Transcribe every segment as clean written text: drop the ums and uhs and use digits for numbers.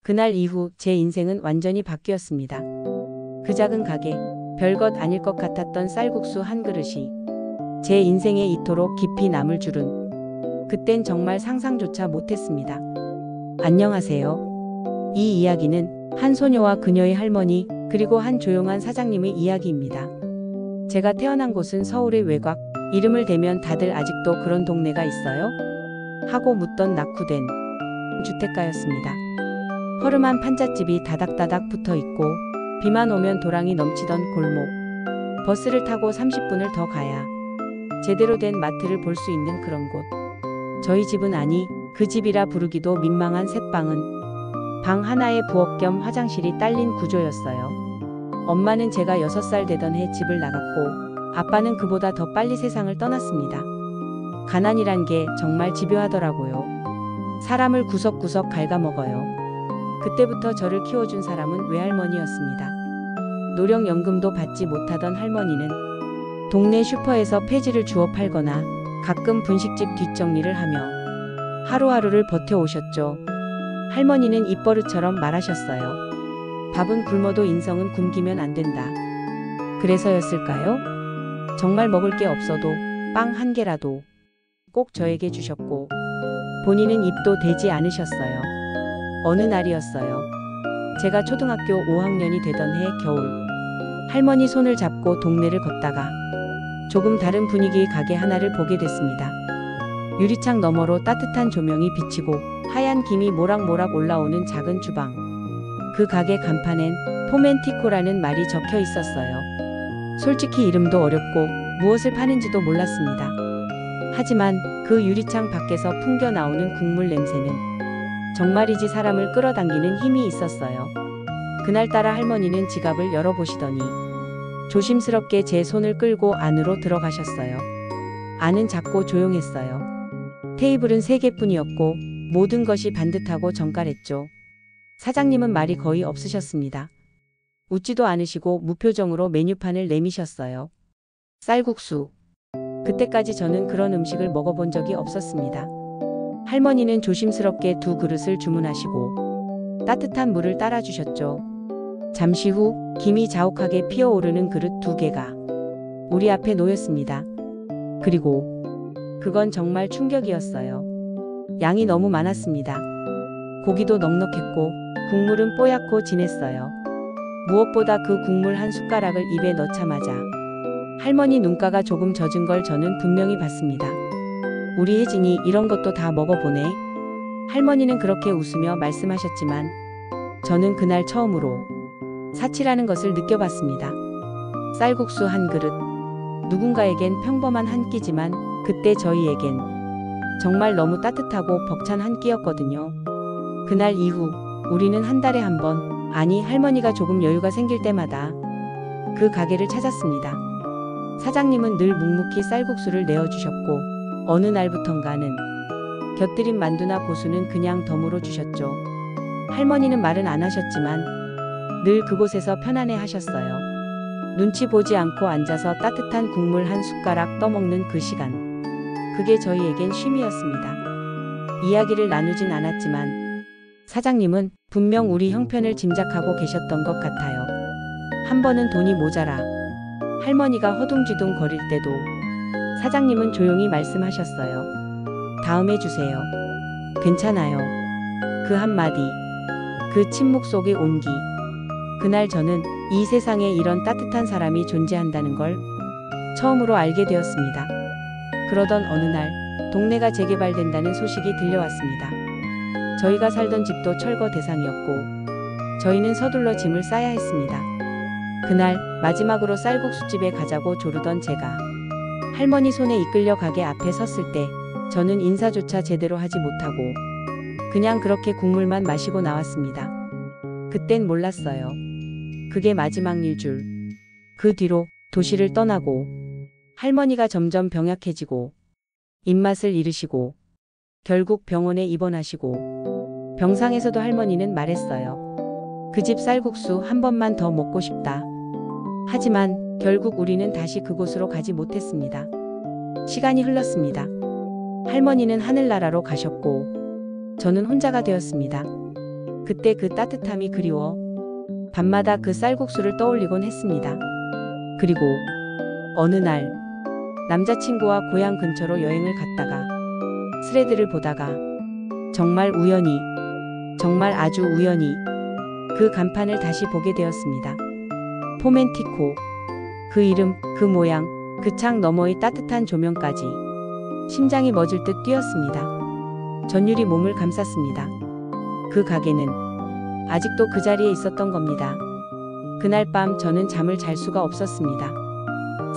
그날 이후 제 인생은 완전히 바뀌었습니다. 그 작은 가게, 별것 아닐 것 같았던 쌀국수 한 그릇이 제 인생에 이토록 깊이 남을 줄은 그땐 정말 상상조차 못했습니다. 안녕하세요. 이 이야기는 한 소녀와 그녀의 할머니 그리고 한 조용한 사장님의 이야기입니다. 제가 태어난 곳은 서울의 외곽, 이름을 대면 다들 아직도 그런 동네가 있어요? 하고 묻던 낙후된 주택가였습니다. 허름한 판잣집이 다닥다닥 붙어있고 비만 오면 도랑이 넘치던 골목. 버스를 타고 30분을 더 가야 제대로 된 마트를 볼 수 있는 그런 곳. 저희 집은 아니 그 집이라 부르기도 민망한 셋방은 방 하나에 부엌 겸 화장실이 딸린 구조였어요. 엄마는 제가 6살 되던 해 집을 나갔고 아빠는 그보다 더 빨리 세상을 떠났습니다. 가난이란 게 정말 집요하더라고요. 사람을 구석구석 갉아먹어요. 그때부터 저를 키워준 사람은 외할머니였습니다. 노령연금도 받지 못하던 할머니는 동네 슈퍼에서 폐지를 주워 팔거나 가끔 분식집 뒷정리를 하며 하루하루를 버텨오셨죠. 할머니는 입버릇처럼 말하셨어요. 밥은 굶어도 인성은 굶기면 안 된다. 그래서였을까요? 정말 먹을 게 없어도 빵 한 개라도 꼭 저에게 주셨고 본인은 입도 대지 않으셨어요. 어느 날이었어요. 제가 초등학교 5학년이 되던 해 겨울, 할머니 손을 잡고 동네를 걷다가 조금 다른 분위기의 가게 하나를 보게 됐습니다. 유리창 너머로 따뜻한 조명이 비치고 하얀 김이 모락모락 올라오는 작은 주방. 그 가게 간판엔 포멘티코라는 말이 적혀 있었어요. 솔직히 이름도 어렵고 무엇을 파는지도 몰랐습니다. 하지만 그 유리창 밖에서 풍겨 나오는 국물 냄새는 정말이지 사람을 끌어당기는 힘이 있었어요. 그날따라 할머니는 지갑을 열어보시더니 조심스럽게 제 손을 끌고 안으로 들어가셨어요. 안은 작고 조용했어요. 테이블은 3개뿐이었고 모든 것이 반듯하고 정갈했죠. 사장님은 말이 거의 없으셨습니다. 웃지도 않으시고 무표정으로 메뉴판을 내미셨어요. 쌀국수. 그때까지 저는 그런 음식을 먹어본 적이 없었습니다. 할머니는 조심스럽게 2그릇을 주문하시고 따뜻한 물을 따라주셨죠. 잠시 후 김이 자욱하게 피어오르는 그릇 2개가 우리 앞에 놓였습니다. 그리고 그건 정말 충격이었어요. 양이 너무 많았습니다. 고기도 넉넉했고 국물은 뽀얗고 진했어요. 무엇보다 그 국물 한 숟가락을 입에 넣자마자 할머니 눈가가 조금 젖은 걸 저는 분명히 봤습니다. 우리 혜진이 이런 것도 다 먹어보네. 할머니는 그렇게 웃으며 말씀하셨지만 저는 그날 처음으로 사치라는 것을 느껴봤습니다. 쌀국수 한 그릇. 누군가에겐 평범한 한 끼지만 그때 저희에겐 정말 너무 따뜻하고 벅찬 한 끼였거든요. 그날 이후 우리는 한 달에 한 번, 아니 할머니가 조금 여유가 생길 때마다 그 가게를 찾았습니다. 사장님은 늘 묵묵히 쌀국수를 내어주셨고 어느 날부턴가는 곁들인 만두나 고수는 그냥 덤으로 주셨죠. 할머니는 말은 안 하셨지만 늘 그곳에서 편안해 하셨어요. 눈치 보지 않고 앉아서 따뜻한 국물 한 숟가락 떠먹는 그 시간. 그게 저희에겐 쉼이었습니다. 이야기를 나누진 않았지만 사장님은 분명 우리 형편을 짐작하고 계셨던 것 같아요. 한 번은 돈이 모자라 할머니가 허둥지둥 거릴 때도 사장님은 조용히 말씀하셨어요. 다음에 주세요. 괜찮아요. 그 한마디, 그 침묵 속의 온기. 그날 저는 이 세상에 이런 따뜻한 사람이 존재한다는 걸 처음으로 알게 되었습니다. 그러던 어느 날 동네가 재개발된다는 소식이 들려왔습니다. 저희가 살던 집도 철거 대상이었고 저희는 서둘러 짐을 싸야 했습니다. 그날 마지막으로 쌀국수집에 가자고 조르던 제가 할머니 손에 이끌려 가게 앞에 섰을 때 저는 인사조차 제대로 하지 못하고 그냥 그렇게 국물만 마시고 나왔습니다. 그땐 몰랐어요. 그게 마지막일 줄. 그 뒤로 도시를 떠나고 할머니가 점점 병약해지고 입맛을 잃으시고 결국 병원에 입원하시고 병상에서도 할머니는 말했어요. 그 집 쌀국수 한 번만 더 먹고 싶다. 하지만 결국 우리는 다시 그곳으로 가지 못했습니다. 시간이 흘렀습니다. 할머니는 하늘나라로 가셨고 저는 혼자가 되었습니다. 그때 그 따뜻함이 그리워 밤마다 그 쌀국수를 떠올리곤 했습니다. 그리고 어느 날 남자친구와 고향 근처로 여행을 갔다가 스레드를 보다가 정말 우연히, 정말 아주 우연히 그 간판을 다시 보게 되었습니다. 포멘티코. 그 이름, 그 모양, 그 창 너머의 따뜻한 조명까지 심장이 멎을 듯 뛰었습니다. 전율이 몸을 감쌌습니다. 그 가게는 아직도 그 자리에 있었던 겁니다. 그날 밤 저는 잠을 잘 수가 없었습니다.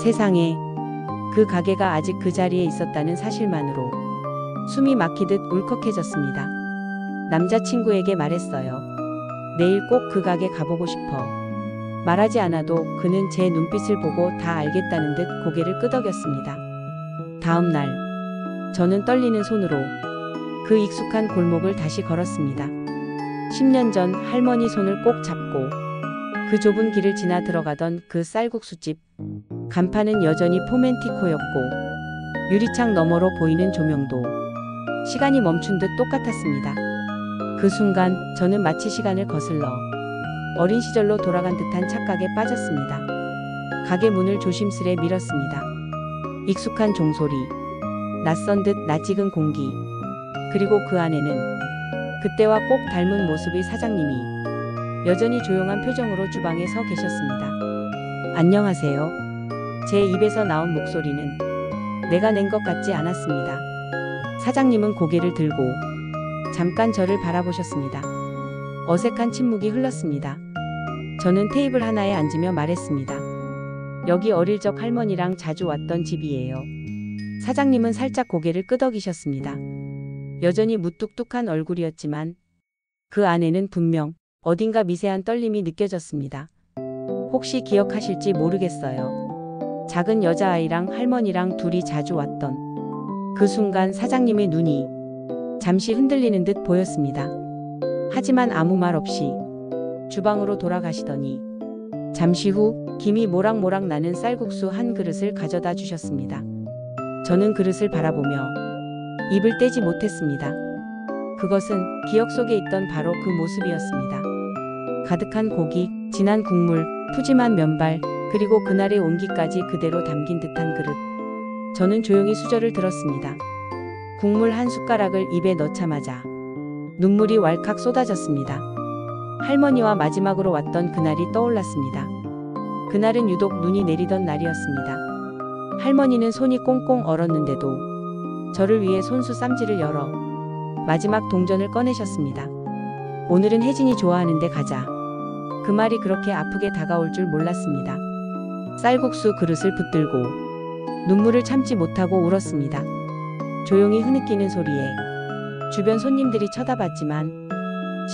세상에, 그 가게가 아직 그 자리에 있었다는 사실만으로 숨이 막히듯 울컥해졌습니다. 남자친구에게 말했어요. 내일 꼭 그 가게 가보고 싶어. 말하지 않아도 그는 제 눈빛을 보고 다 알겠다는 듯 고개를 끄덕였습니다. 다음 날, 저는 떨리는 손으로 그 익숙한 골목을 다시 걸었습니다. 10년 전 할머니 손을 꼭 잡고 그 좁은 길을 지나 들어가던 그 쌀국수집. 간판은 여전히 포멘티코였고 유리창 너머로 보이는 조명도 시간이 멈춘 듯 똑같았습니다. 그 순간 저는 마치 시간을 거슬러 어린 시절로 돌아간 듯한 착각에 빠졌습니다. 가게 문을 조심스레 밀었습니다. 익숙한 종소리, 낯선 듯 낯익은 공기, 그리고 그 안에는 그때와 꼭 닮은 모습의 사장님이 여전히 조용한 표정으로 주방에 서 계셨습니다. 안녕하세요. 제 입에서 나온 목소리는 내가 낸 것 같지 않았습니다. 사장님은 고개를 들고 잠깐 저를 바라보셨습니다. 어색한 침묵이 흘렀습니다. 저는 테이블 하나에 앉으며 말했습니다. 여기 어릴 적 할머니랑 자주 왔던 집이에요. 사장님은 살짝 고개를 끄덕이셨습니다. 여전히 무뚝뚝한 얼굴이었지만 그 안에는 분명 어딘가 미세한 떨림이 느껴졌습니다. 혹시 기억하실지 모르겠어요. 작은 여자아이랑 할머니랑 둘이 자주 왔던 그 순간 사장님의 눈이 잠시 흔들리는 듯 보였습니다. 하지만 아무 말 없이 주방으로 돌아가시더니 잠시 후 김이 모락모락 나는 쌀국수 한 그릇을 가져다 주셨습니다. 저는 그릇을 바라보며 입을 떼지 못했습니다. 그것은 기억 속에 있던 바로 그 모습이었습니다. 가득한 고기, 진한 국물, 푸짐한 면발, 그리고 그날의 온기까지 그대로 담긴 듯한 그릇. 저는 조용히 수저를 들었습니다. 국물 한 숟가락을 입에 넣자마자 눈물이 왈칵 쏟아졌습니다. 할머니와 마지막으로 왔던 그날이 떠올랐습니다. 그날은 유독 눈이 내리던 날이었습니다. 할머니는 손이 꽁꽁 얼었는데도 저를 위해 손수 쌈지를 열어 마지막 동전을 꺼내셨습니다. 오늘은 혜진이 좋아하는 데 가자. 그 말이 그렇게 아프게 다가올 줄 몰랐습니다. 쌀국수 그릇을 붙들고 눈물을 참지 못하고 울었습니다. 조용히 흐느끼는 소리에 주변 손님들이 쳐다봤지만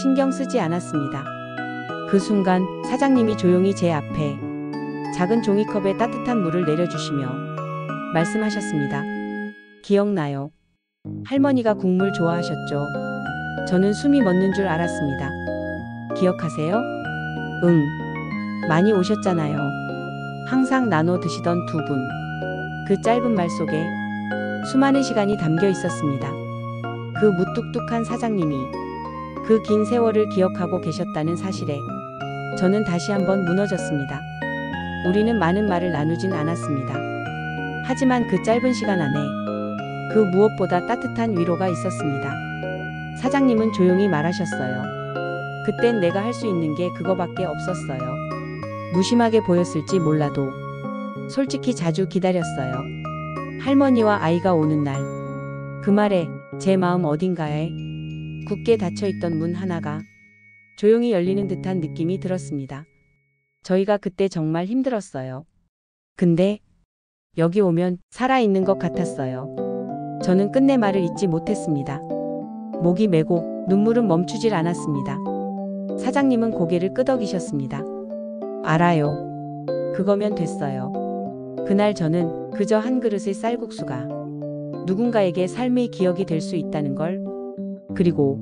신경 쓰지 않았습니다. 그 순간 사장님이 조용히 제 앞에 작은 종이컵에 따뜻한 물을 내려주시며 말씀하셨습니다. 기억나요? 할머니가 국물 좋아하셨죠? 저는 숨이 멎는 줄 알았습니다. 기억하세요? 응. 많이 오셨잖아요. 항상 나눠 드시던 두 분. 그 짧은 말 속에 수많은 시간이 담겨 있었습니다. 그 무뚝뚝한 사장님이 그 긴 세월을 기억하고 계셨다는 사실에 저는 다시 한번 무너졌습니다. 우리는 많은 말을 나누진 않았습니다. 하지만 그 짧은 시간 안에 그 무엇보다 따뜻한 위로가 있었습니다. 사장님은 조용히 말하셨어요. 그땐 내가 할 수 있는 게 그거밖에 없었어요. 무심하게 보였을지 몰라도 솔직히 자주 기다렸어요. 할머니와 아이가 오는 날, 그 말에 제 마음 어딘가에 굳게 닫혀있던 문 하나가 조용히 열리는 듯한 느낌이 들었습니다. 저희가 그때 정말 힘들었어요. 근데 여기 오면 살아있는 것 같았어요. 저는 끝내 말을 잇지 못했습니다. 목이 메고 눈물은 멈추질 않았습니다. 사장님은 고개를 끄덕이셨습니다. 알아요. 그거면 됐어요. 그날 저는 그저 한 그릇의 쌀국수가 누군가에게 삶의 기억이 될 수 있다는 걸, 그리고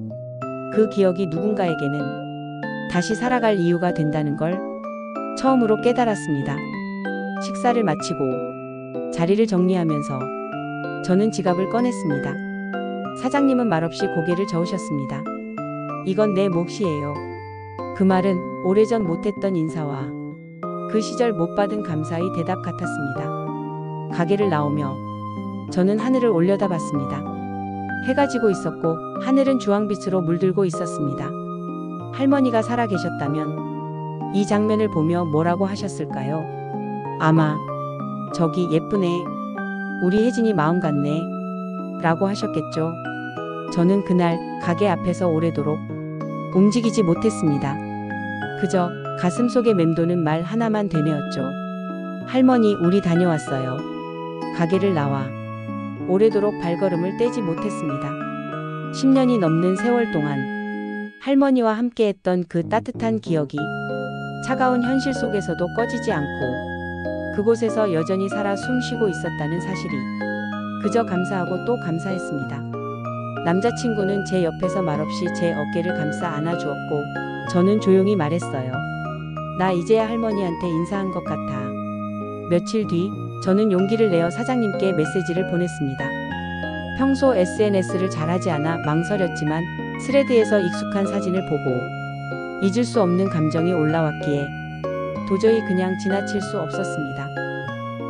그 기억이 누군가에게는 다시 살아갈 이유가 된다는 걸 처음으로 깨달았습니다. 식사를 마치고 자리를 정리하면서 저는 지갑을 꺼냈습니다. 사장님은 말없이 고개를 저으셨습니다. 이건 내 몫이에요. 그 말은 오래전 못했던 인사와 그 시절 못 받은 감사의 대답 같았습니다. 가게를 나오며 저는 하늘을 올려다봤습니다. 해가 지고 있었고 하늘은 주황빛으로 물들고 있었습니다. 할머니가 살아 계셨다면 이 장면을 보며 뭐라고 하셨을까요? 아마 저기 예쁘네. 우리 혜진이 마음 같네. 라고 하셨겠죠. 저는 그날 가게 앞에서 오래도록 움직이지 못했습니다. 그저 가슴속에 맴도는 말 하나만 되뇌었죠. 할머니, 우리 다녀왔어요. 가게를 나와 오래도록 발걸음을 떼지 못했습니다. 10년이 넘는 세월 동안 할머니와 함께했던 그 따뜻한 기억이 차가운 현실 속에서도 꺼지지 않고 그곳에서 여전히 살아 숨쉬고 있었다는 사실이 그저 감사하고 또 감사했습니다. 남자친구는 제 옆에서 말없이 제 어깨를 감싸 안아주었고 저는 조용히 말했어요. 나 이제야 할머니한테 인사한 것 같아. 며칠 뒤 저는 용기를 내어 사장님께 메시지를 보냈습니다. 평소 SNS를 잘하지 않아 망설였지만 스레드에서 익숙한 사진을 보고 잊을 수 없는 감정이 올라왔기에 도저히 그냥 지나칠 수 없었습니다.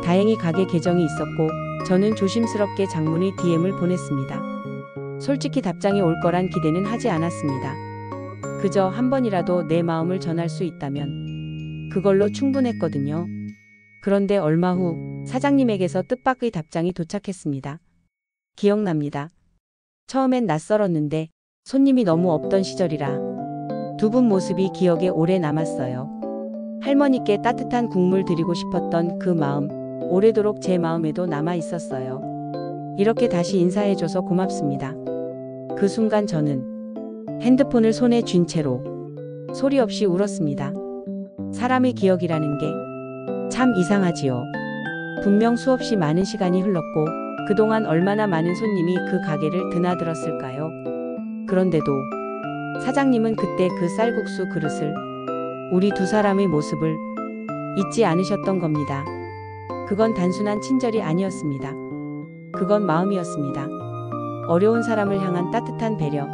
다행히 가게 계정이 있었고 저는 조심스럽게 장문의 DM을 보냈습니다. 솔직히 답장이 올 거란 기대는 하지 않았습니다. 그저 한 번이라도 내 마음을 전할 수 있다면 그걸로 충분했거든요. 그런데 얼마 후 사장님에게서 뜻밖의 답장이 도착했습니다. 기억납니다. 처음엔 낯설었는데 손님이 너무 없던 시절이라 두 분 모습이 기억에 오래 남았어요. 할머니께 따뜻한 국물 드리고 싶었던 그 마음, 오래도록 제 마음에도 남아 있었어요. 이렇게 다시 인사해줘서 고맙습니다. 그 순간 저는 핸드폰을 손에 쥔 채로 소리 없이 울었습니다. 사람의 기억이라는 게 참 이상하지요. 분명 수없이 많은 시간이 흘렀고 그동안 얼마나 많은 손님이 그 가게를 드나들었을까요? 그런데도 사장님은 그때 그 쌀국수 그릇을, 우리 두 사람의 모습을 잊지 않으셨던 겁니다. 그건 단순한 친절이 아니었습니다. 그건 마음이었습니다. 어려운 사람을 향한 따뜻한 배려,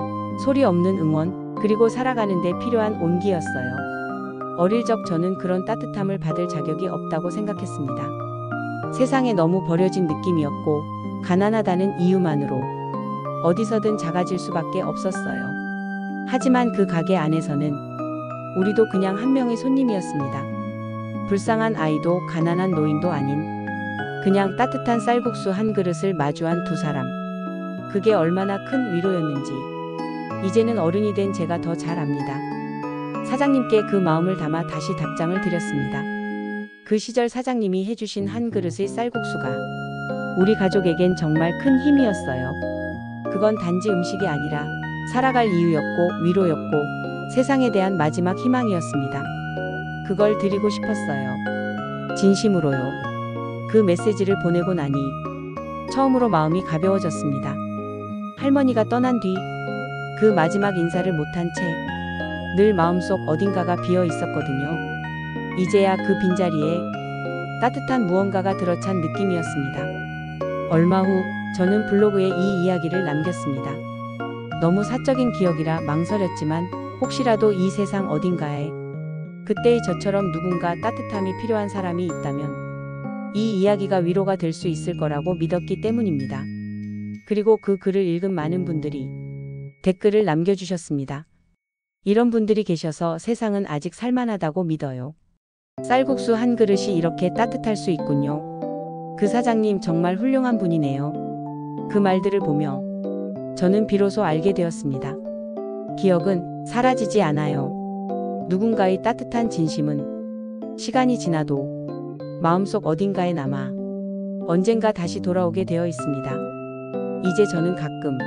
소리 없는 응원, 그리고 살아가는 데 필요한 온기였어요. 어릴 적 저는 그런 따뜻함을 받을 자격이 없다고 생각했습니다. 세상에 너무 버려진 느낌이었고 가난하다는 이유만으로 어디서든 작아질 수밖에 없었어요. 하지만 그 가게 안에서는 우리도 그냥 한 명의 손님이었습니다. 불쌍한 아이도 가난한 노인도 아닌 그냥 따뜻한 쌀국수 한 그릇을 마주한 두 사람. 그게 얼마나 큰 위로였는지 이제는 어른이 된 제가 더 잘 압니다. 사장님께 그 마음을 담아 다시 답장을 드렸습니다. 그 시절 사장님이 해주신 한 그릇의 쌀국수가 우리 가족에겐 정말 큰 힘이었어요. 그건 단지 음식이 아니라 살아갈 이유였고 위로였고 세상에 대한 마지막 희망이었습니다. 그걸 드리고 싶었어요. 진심으로요. 그 메시지를 보내고 나니 처음으로 마음이 가벼워졌습니다. 할머니가 떠난 뒤 그 마지막 인사를 못한 채 늘 마음속 어딘가가 비어 있었거든요. 이제야 그 빈자리에 따뜻한 무언가가 들어찬 느낌이었습니다. 얼마 후 저는 블로그에 이 이야기를 남겼습니다. 너무 사적인 기억이라 망설였지만 혹시라도 이 세상 어딘가에 그때의 저처럼 누군가 따뜻함이 필요한 사람이 있다면 이 이야기가 위로가 될 수 있을 거라고 믿었기 때문입니다. 그리고 그 글을 읽은 많은 분들이 댓글을 남겨주셨습니다. 이런 분들이 계셔서 세상은 아직 살만하다고 믿어요. 쌀국수 한 그릇이 이렇게 따뜻할 수 있군요. 그 사장님 정말 훌륭한 분이네요. 그 말들을 보며 저는 비로소 알게 되었습니다. 기억은 사라지지 않아요. 누군가의 따뜻한 진심은 시간이 지나도 마음속 어딘가에 남아 언젠가 다시 돌아오게 되어 있습니다. 이제 저는 가끔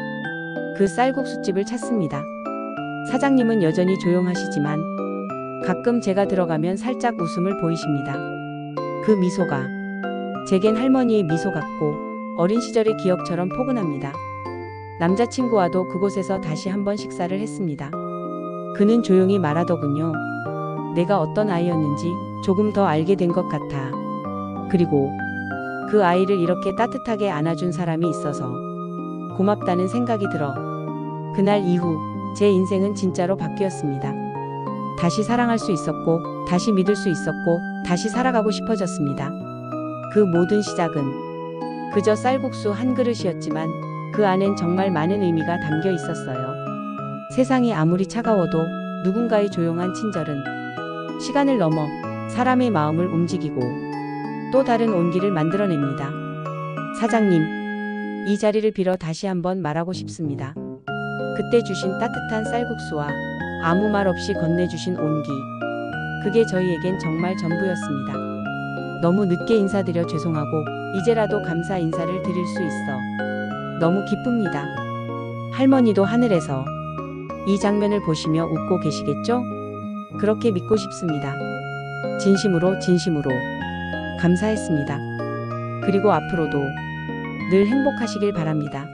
그 쌀국수집을 찾습니다. 사장님은 여전히 조용하시지만 가끔 제가 들어가면 살짝 웃음을 보이십니다. 그 미소가 제겐 할머니의 미소 같고 어린 시절의 기억처럼 포근합니다. 남자친구와도 그곳에서 다시 한번 식사를 했습니다. 그는 조용히 말하더군요. 내가 어떤 아이였는지 조금 더 알게 된 것 같아. 그리고 그 아이를 이렇게 따뜻하게 안아준 사람이 있어서 고맙다는 생각이 들어. 그날 이후 제 인생은 진짜로 바뀌었습니다. 다시 사랑할 수 있었고, 다시 믿을 수 있었고, 다시 살아가고 싶어졌습니다. 그 모든 시작은 그저 쌀국수 한 그릇이었지만 그 안엔 정말 많은 의미가 담겨 있었어요. 세상이 아무리 차가워도 누군가의 조용한 친절은 시간을 넘어 사람의 마음을 움직이고 또 다른 온기를 만들어냅니다. 사장님, 이 자리를 빌어 다시 한번 말하고 싶습니다. 그때 주신 따뜻한 쌀국수와 아무 말 없이 건네주신 온기, 그게 저희에겐 정말 전부였습니다. 너무 늦게 인사드려 죄송하고 이제라도 감사 인사를 드릴 수 있어 너무 기쁩니다. 할머니도 하늘에서 이 장면을 보시며 웃고 계시겠죠? 그렇게 믿고 싶습니다. 진심으로 감사했습니다. 그리고 앞으로도 늘 행복하시길 바랍니다.